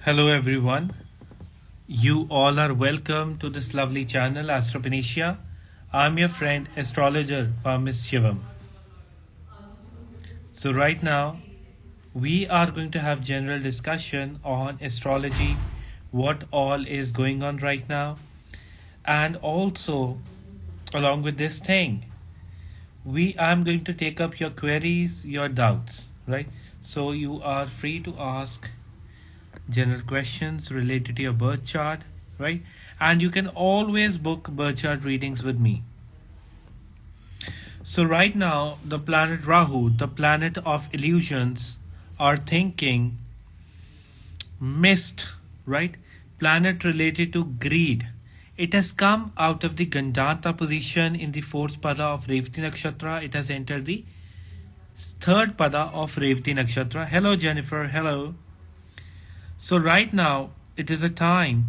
Hello everyone. You all are welcome to this lovely channel Astropanicia. I'm your friend astrologer Pamis Shivam. So right now we are going to have general discussion on astrology, what all is going on right now, and also along with this thing, we I'm going to take up your queries, your doubts, right? So you are free to ask general questions related to your birth chart, right? And you can always book birth chart readings with me. So, right now, the planet Rahu, the planet of illusions, are thinking mist, right? Planet related to greed. It has come out of the Gandanta position in the fourth pada of Revati Nakshatra. It has entered the third pada of Revati Nakshatra. Hello, Jennifer. Hello. So right now, it is a time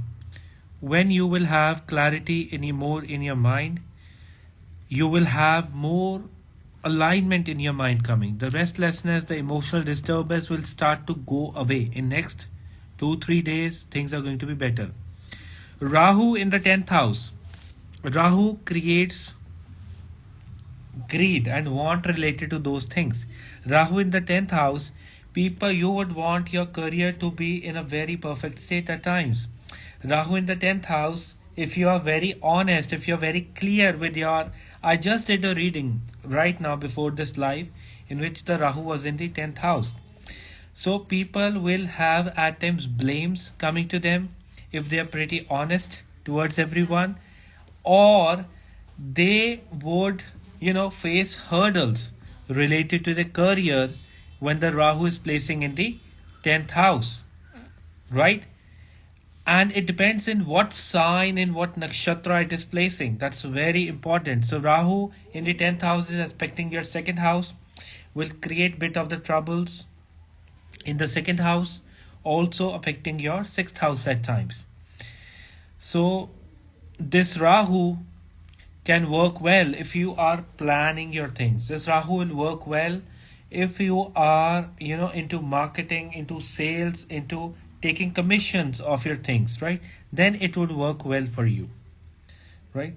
when you will have clarity more in your mind. You will have more alignment in your mind coming. The restlessness, the emotional disturbance will start to go away. In next 2-3 days, things are going to be better. Rahu in the 10th house. Rahu creates greed and want related to those things. Rahu in the 10th house, people, you would want your career to be in a very perfect state at times. Rahu in the 10th house, if you are very honest, if you're very clear with your... I just did a reading right now before this live in which the Rahu was in the 10th house. So people will have at times blames coming to them if they are pretty honest towards everyone, or they would, face hurdles related to the career when the Rahu is placing in the 10th house, right? And it depends in what sign, in what nakshatra it is placing. That's very important. So Rahu in the 10th house is aspecting your second house, will create bit of the troubles in the second house, also affecting your sixth house at times. So this Rahu can work well if you are planning your things. This Rahu will work well if you are into marketing, into sales, into taking commissions of your things, right? Then it would work well for you, right?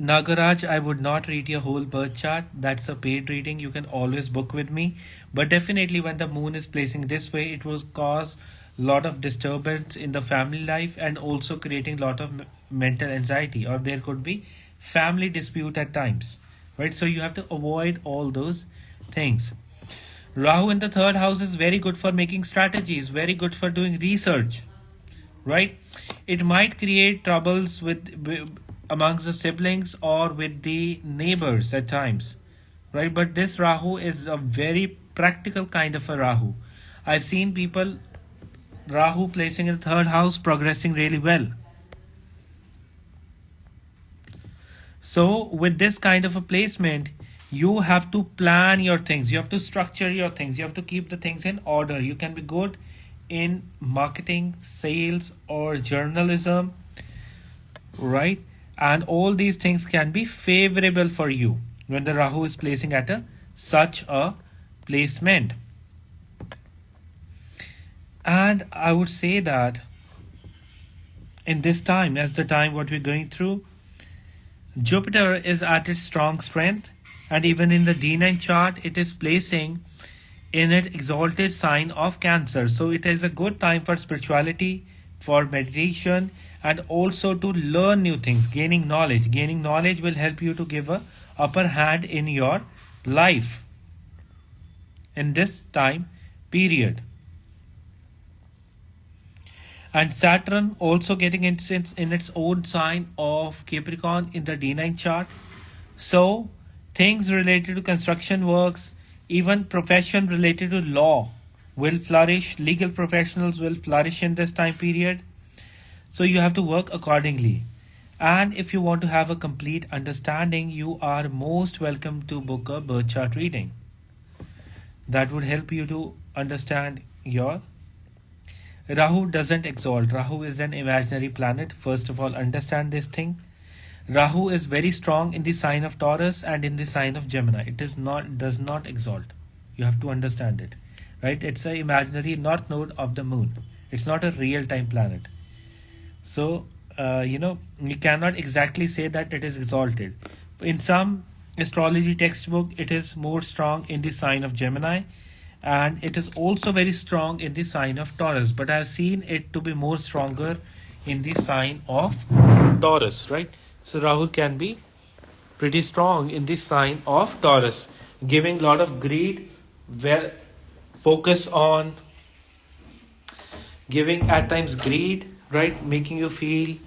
Nagaraj, I would not read your whole birth chart. That's a paid reading. You can always book with me, but definitely when the moon is placing this way, it will cause a lot of disturbance in the family life and also creating a lot of mental anxiety, or there could be family dispute at times, right? So you have to avoid all those things. Rahu in the third house is very good for making strategies, very good for doing research, right? It might create troubles with amongst the siblings or with the neighbors at times, right? But this Rahu is a very practical kind of a Rahu. I've seen people Rahu placing in the third house progressing really well. So with this kind of a placement, you have to plan your things, you have to structure your things, you have to keep the things in order. You can be good in marketing, sales, or journalism, right? And all these things can be favorable for you when the Rahu is placing at such a placement. And I would say that in this time, as the time what we're going through, Jupiter is at its strong strength, and even in the D9 chart, it is placing in its exalted sign of Cancer. So it is a good time for spirituality, for meditation, and also to learn new things, gaining knowledge. Gaining knowledge will help you to give a upper hand in your life in this time period. And Saturn also getting in its own sign of Capricorn in the D9 chart. So things related to construction works, even profession related to law will flourish. Legal professionals will flourish in this time period. So you have to work accordingly. And if you want to have a complete understanding, you are most welcome to book a birth chart reading. That would help you to understand your... Rahu doesn't exalt. Rahu is an imaginary planet. First of all, understand this thing. Rahu is very strong in the sign of Taurus and in the sign of Gemini. It does not exalt. You have to understand it. right? It's an imaginary north node of the moon. It's not a real time planet. So, you cannot exactly say that it is exalted. In some astrology textbook, it is more strong in the sign of Gemini, and it is also very strong in the sign of Taurus. But I've seen it to be more stronger in the sign of Taurus, right? So Rahu can be pretty strong in the sign of Taurus, giving a lot of greed, where focus on giving at times greed, right? Making you feel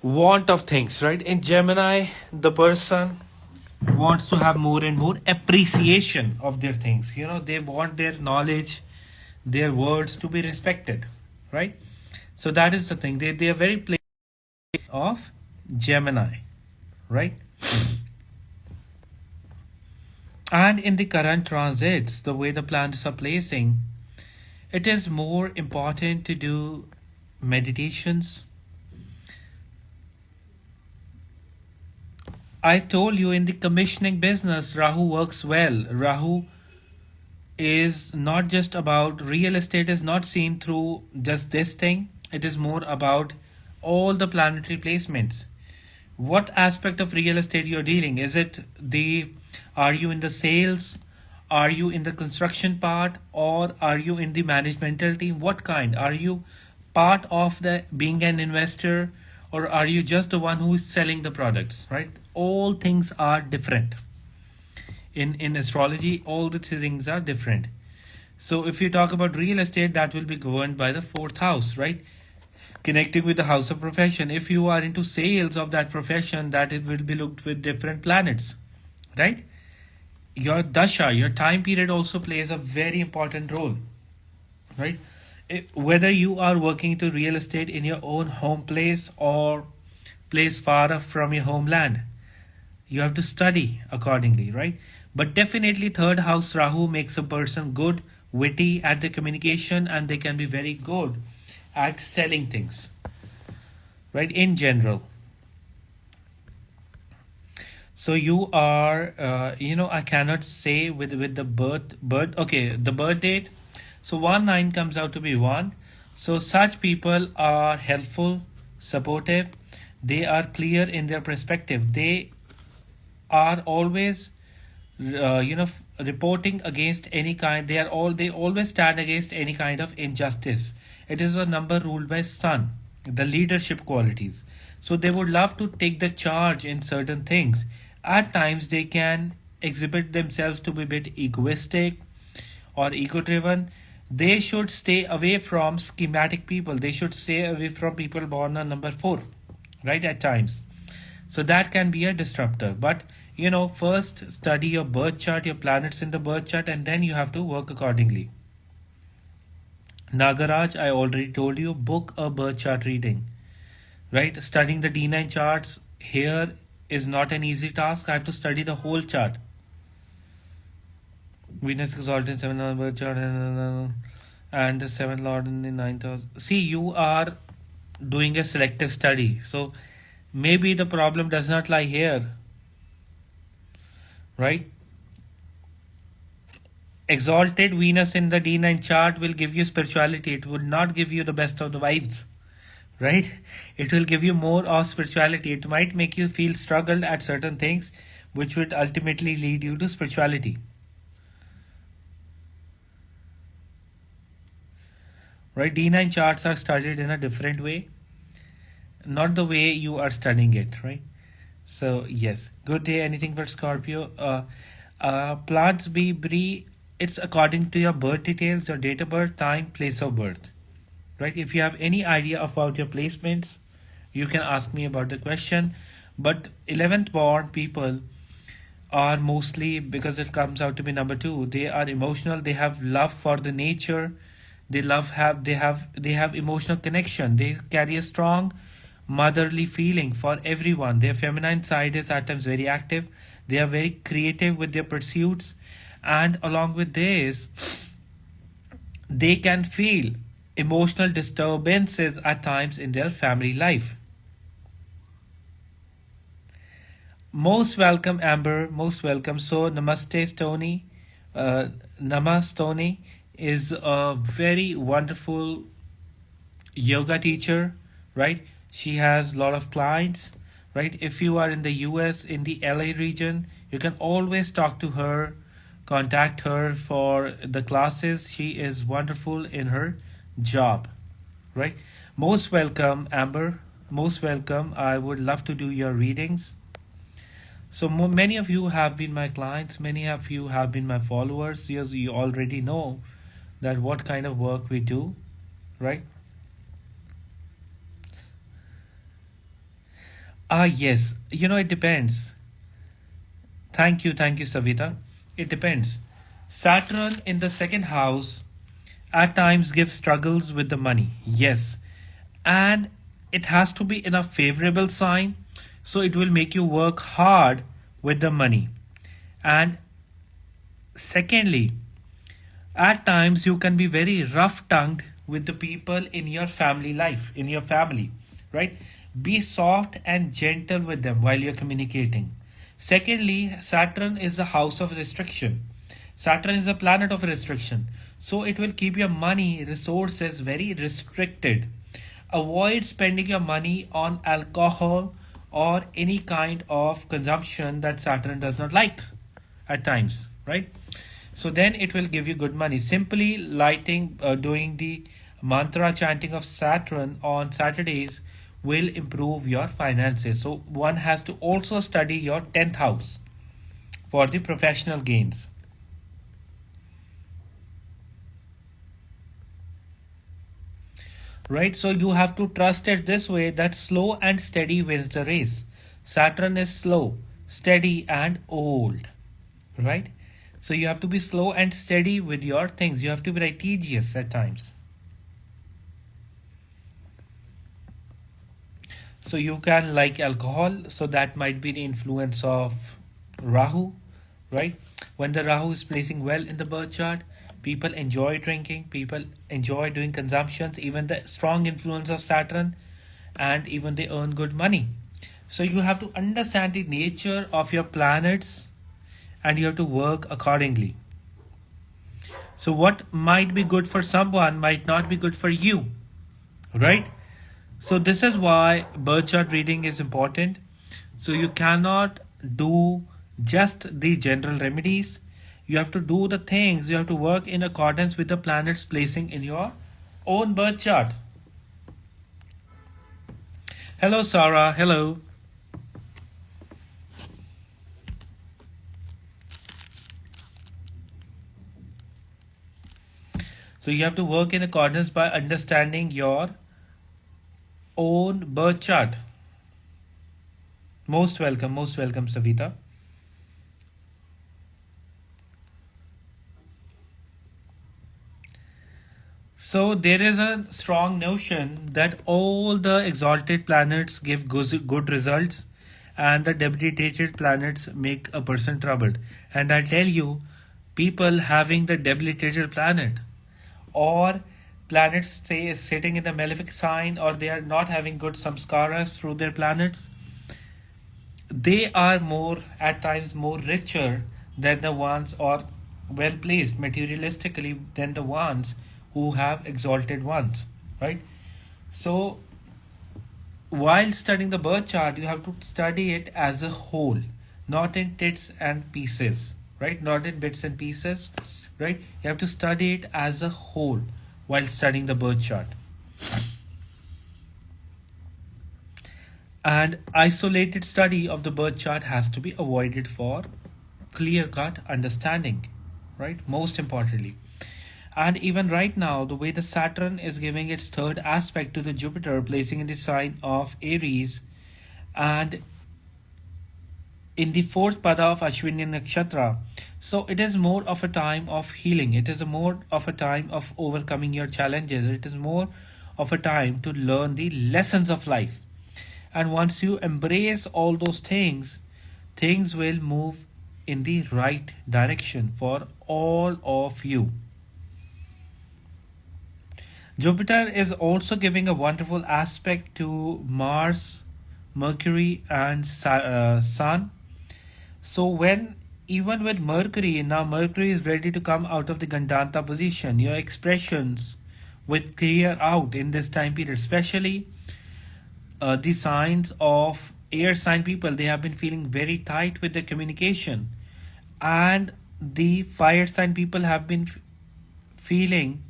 want of things, right? In Gemini, the person wants to have more and more appreciation of their things. They want their knowledge, their words to be respected, right? So that is the thing. They are very plain of Gemini, right? And in the current transits, the way the planets are placing, it is more important to do meditations. I told you in the commissioning business, Rahu works well. Rahu is not just about real estate, is not seen through just this thing. It is more about all the planetary placements. What aspect of real estate you're dealing? Are you in the sales? Are you in the construction part, or are you in the managemental team? What kind? Are you part of the being an investor, or are you just the one who is selling the products, right? All things are different. In astrology, all the things are different. So if you talk about real estate, that will be governed by the fourth house, right? Connecting with the house of profession. If you are into sales of that profession, that it will be looked with different planets, right? Your dasha, your time period also plays a very important role, right? Whether you are working to real estate in your own home place or place far off from your homeland, you have to study accordingly, right? But definitely third house Rahu makes a person good, witty at the communication, and they can be very good at selling things, right? In general. So you are, I cannot say with the birth. Okay, the birth date. So 1-9 comes out to be 1. So such people are helpful, supportive. They are clear in their perspective. They are always, reporting against any kind. They always stand against any kind of injustice. It is a number ruled by Sun, the leadership qualities. So they would love to take the charge in certain things. At times they can exhibit themselves to be a bit egoistic or ego driven. They should stay away from schematic people. They should stay away from people born on number 4, right? At times. So that can be a disruptor. But first study your birth chart, your planets in the birth chart, and then you have to work accordingly. Nagaraj, I already told you, book a birth chart reading, right? Studying the D9 charts here is not an easy task. I have to study the whole chart. Venus exalted in 7th Lord birth chart and the 7th Lord in the 9th house. See, you are doing a selective study. So maybe the problem does not lie here, right? Exalted Venus in the D9 chart will give you spirituality. It would not give you the best of the vibes, right? It will give you more of spirituality. It might make you feel struggled at certain things, which would ultimately lead you to spirituality, right? D9 charts are studied in a different way, not the way you are studying it, right? So yes, good day. Anything for Scorpio? Plants be Bri. It's according to your birth details, your date of birth, time, place of birth, right? If you have any idea about your placements, you can ask me about the question. But 11th born people are mostly, because it comes out to be number 2, they are emotional. They have love for the nature. They have emotional connection. They carry a strong motherly feeling for everyone. Their feminine side is at times very active. They are very creative with their pursuits, and along with this, they can feel emotional disturbances at times in their family life. Most welcome, Amber. Most welcome. So, namaste, Stony. uh, Namastoni is a very wonderful yoga teacher, right? She has a lot of clients, right? If you are in the US, in the LA region, you can always talk to her, contact her for the classes. She is wonderful in her job, right? Most welcome, Amber. Most welcome. I would love to do your readings. So many of you have been my clients, many of you have been my followers. You already know that what kind of work we do, right? Yes. It depends. Thank you, Savita. It depends. Saturn in the second house at times gives struggles with the money. Yes. And it has to be in a favorable sign, so it will make you work hard with the money. And secondly, at times you can be very rough tongued with the people in your family life, in your family, right? Be soft and gentle with them while you're communicating. Secondly, Saturn is a house of restriction. Saturn is a planet of restriction. So it will keep your money resources very restricted. Avoid spending your money on alcohol or any kind of consumption that Saturn does not like at times, right? So then it will give you good money. Simply doing the mantra chanting of Saturn on Saturdays will improve your finances. So one has to also study your 10th house for the professional gains. Right? So you have to trust it this way that slow and steady wins the race. Saturn is slow, steady, and old. Right? So you have to be slow and steady with your things. You have to be very tedious at times. So you can like alcohol, so that might be the influence of Rahu, right? When the Rahu is placing well in the birth chart, people enjoy drinking, people enjoy doing consumptions, even the strong influence of Saturn, and even they earn good money. So you have to understand the nature of your planets and you have to work accordingly. So what might be good for someone might not be good for you, right? So this is why birth chart reading is important. So you cannot do just the general remedies. You have to do the things. You have to work in accordance with the planets placing in your own birth chart. Hello, Sarah. Hello. So you have to work in accordance by understanding your own birth chart. Most welcome, Savita. So there is a strong notion that all the exalted planets give good results and the debilitated planets make a person troubled. And I tell you, people having the debilitated planet or planets say sitting in the malefic sign or they are not having good samskaras through their planets, they are more at times more richer than the ones or well placed materialistically than the ones who have exalted ones, right? So while studying the birth chart, you have to study it as a whole, not in bits and pieces, right? Not in bits and pieces, right? You have to study it as a whole while studying the birth chart. And isolated study of the birth chart has to be avoided for clear cut understanding, right? Most importantly. And even right now, the way the Saturn is giving its third aspect to the Jupiter, placing in the sign of Aries, and in the fourth pada of Ashwini Nakshatra. So it is more of a time of healing. It is more of a time of overcoming your challenges. It is more of a time to learn the lessons of life. And once you embrace all those things, things will move in the right direction for all of you. Jupiter is also giving a wonderful aspect to Mars, Mercury, and Sun. So when even with Mercury, now Mercury is ready to come out of the Gandanta position. Your expressions will clear out in this time period, especially the signs of air sign people. They have been feeling very tight with the communication, and the fire sign people have been feeling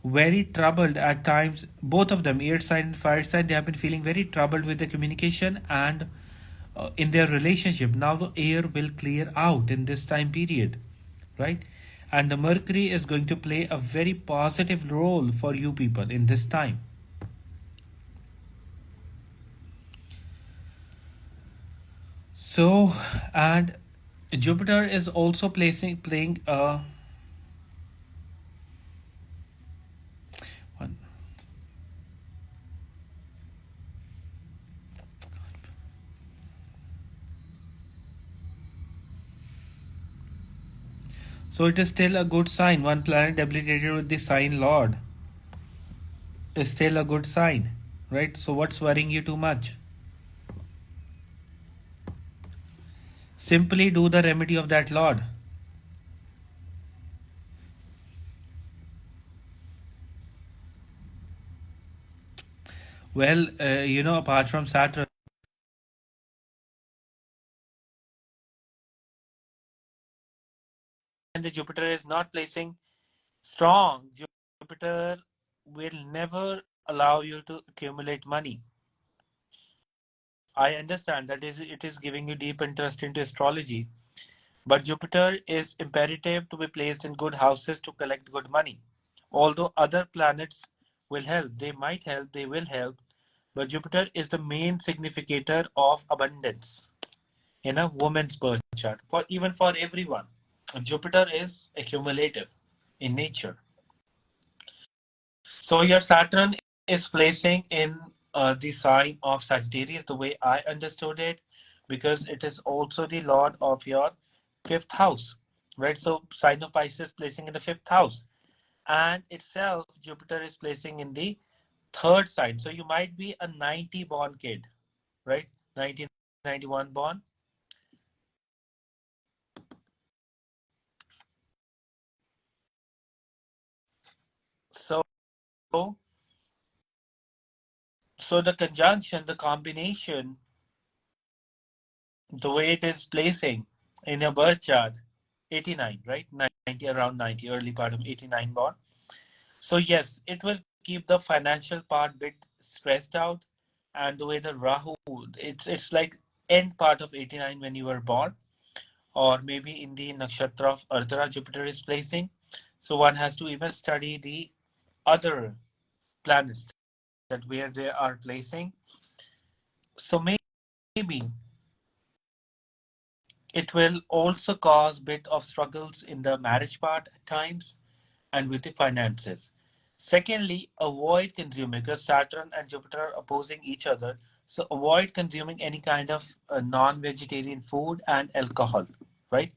very troubled at times. Both of them, air sign and fire sign, they have been feeling very troubled with the communication and in their relationship. Now the air will clear out in this time period, right? And the Mercury is going to play a very positive role for you people in this time. So, and Jupiter is also playing a one. So it is still a good sign. One planet debilitated with the sign Lord is still a good sign, right? So what's worrying you too much? Simply do the remedy of that Lord. Well, apart from Saturn, and the Jupiter is not placing strong, Jupiter will never allow you to accumulate money. I understand that is it is giving you deep interest into astrology, but Jupiter is imperative to be placed in good houses to collect good money. Although other planets will help, they might help, they will help, but Jupiter is the main significator of abundance in a woman's birth chart, for even for everyone. Jupiter is accumulative in nature. So your Saturn is placing in the sign of Sagittarius, the way I understood it, because it is also the lord of your fifth house, right? So sign of Pisces placing in the fifth house, and itself Jupiter is placing in the third sign. So you might be a 90 born kid, right? 1991 born. So so the conjunction, the combination, the way it is placing in your birth chart, 89, right? 90, around 90, early part of 89 born. So yes, it will keep the financial part bit stressed out, and the way the Rahu, it's like end part of 89 when you were born, or maybe in the nakshatra of Ardhara Jupiter is placing. So one has to even study the other planets that where they are placing. So maybe it will also cause bit of struggles in the marriage part at times and with the finances. Secondly, avoid consuming, because Saturn and Jupiter are opposing each other. So avoid consuming any kind of non-vegetarian food and alcohol, right?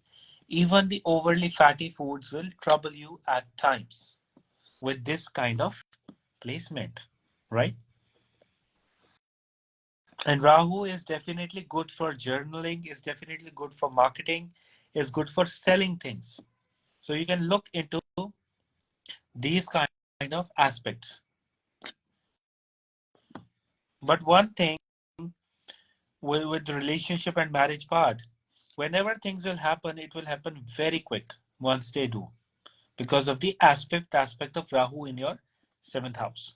Even the overly fatty foods will trouble you at times with this kind of placement, right? And Rahu is definitely good for journaling, is definitely good for marketing, is good for selling things. So you can look into these kind of aspects. But one thing with the relationship and marriage part, whenever things will happen, it will happen very quick once they do, because of the aspect of Rahu in your seventh house.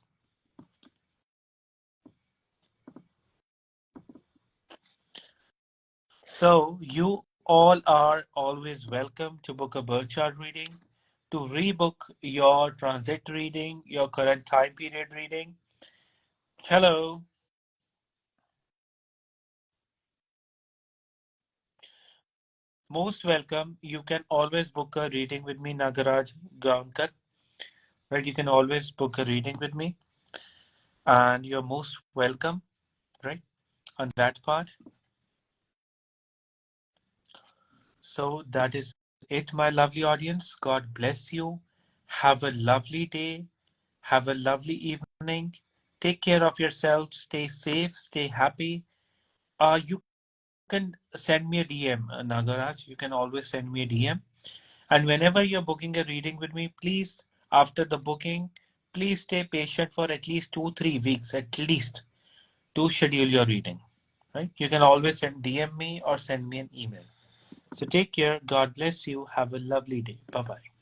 So you all are always welcome to book a birth chart reading, to rebook your transit reading, your current time period reading. Hello, most welcome. You can always book a reading with me, Nagaraj Gaunkar. Right, you can always book a reading with me, and you're most welcome. Right, on that part. So that is it, my lovely audience. God bless you. Have a lovely day. Have a lovely evening. Take care of yourself. Stay safe. Stay happy. You can send me a DM, Nagaraj. You can always send me a DM. And whenever you're booking a reading with me, please, after the booking, please stay patient for at least 2-3 weeks, at least, to schedule your reading. Right? You can always DM me or send me an email. So take care. God bless you. Have a lovely day. Bye bye.